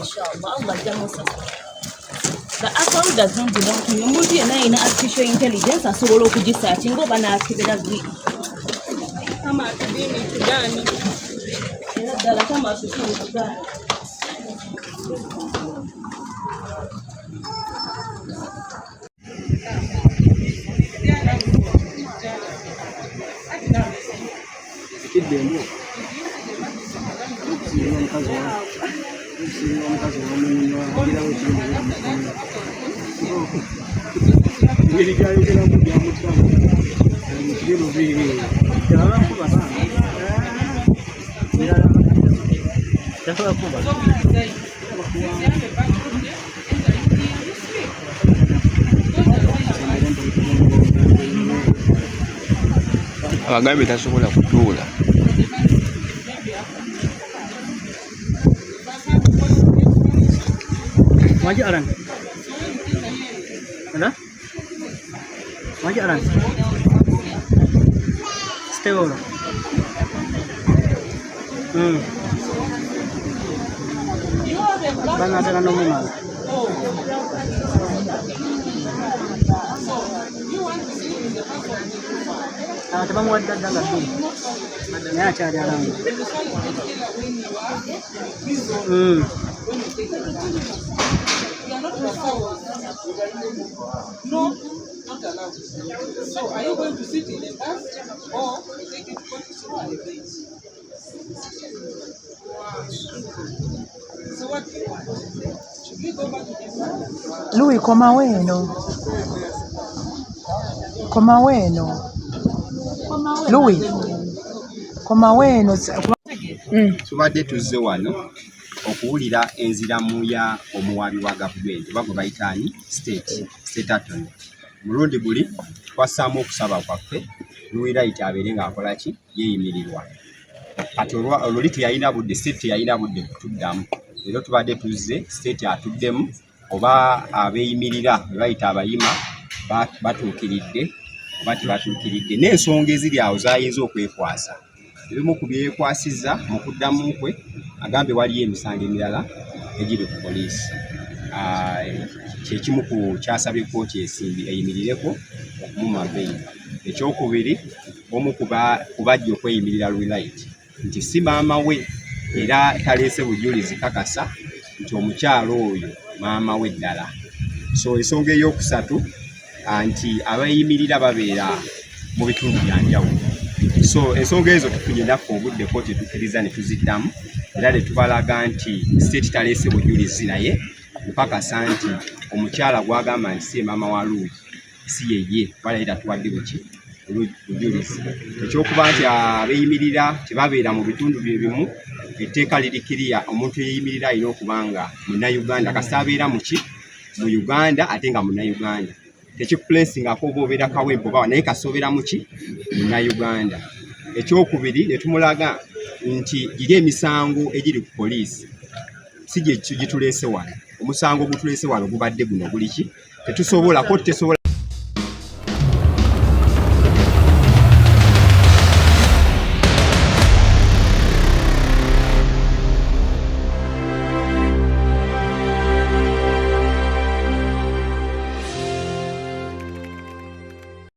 inshallah Allah jamusa. The account does not belong to you. Multi and in artificial intelligence as well as searching go and activate agree. Come out to be me to Danny. Come out to see abagambe tasobola kutuula. Wajib orang. Ada? Wajib orang. Stay over. Bang ada nomor mana? Coba muat dah lagi. Ya cari orang. No, not allowed. So, are you going to sit in a bus or take it to sit on a plane? So, what do you want? Should we go back to the bus? Lui, koma weno. Koma weno. Lui. Koma weno. Tubadde tuzze wano okuwulira enziramu ya omuwaabi wa gavumenti oba gwe bayitaani state attorney. Mulundi guli twassaamu okusaba kwaffe Luwirayiti abeere ng'akola ki yeeyimirirwa. Kati oluli teyalina budde, state teyalina budde kutuddamu. Leero tubadde tuzze state atuddemu oba abeeyimirira bwe bayita abayima batuukiridde oba tebatuukiridde n'ensonga eziri awo zayinza okwekwasa. Ebimu ku byekwasizza mu kuddamu kwe agambe waliyo emisango emirala egiri ku poliisi. Kyekimu ku kyasabye kkooti eyimirireko okumuma bbeeyi. Ekyokubiri, omu ku bajja okweyimirira Luwirayiti nti si maama we era taleese bujulizi kakasa nti omukyalo oyo maama we ddala. So ensonga ey'okusatu nti abeeyimirira babeera mu bitundu bya njawulo. So ensonga ezo tufunye naffe obudde kkooti tukkiriza ne tuziddamu era ne tubalaga nti state taleese bujulizi naye mpakasa nti omukyala gwagamba nti si maama wa Luwi si yeye wala era tuwadde bujulizi. Ekyokuba nti abeeyimirira tebabeera mu bitundu bye bimu, etteeka lirikiriya omuntu eyeeyimirira alina okuba nga munnayuganda kasita abeera mu Uganda ate nga munnayuganda. Tekikuplesingako oba obeera kawempe oba naye kasoobera mu munnayuganda. Ekyokubiri ne tumulaga nti giri emisango egiri ku poliisi si gye gituleese wano. Omusango gutuleese wano gubadde guno guli ki? Tetusobola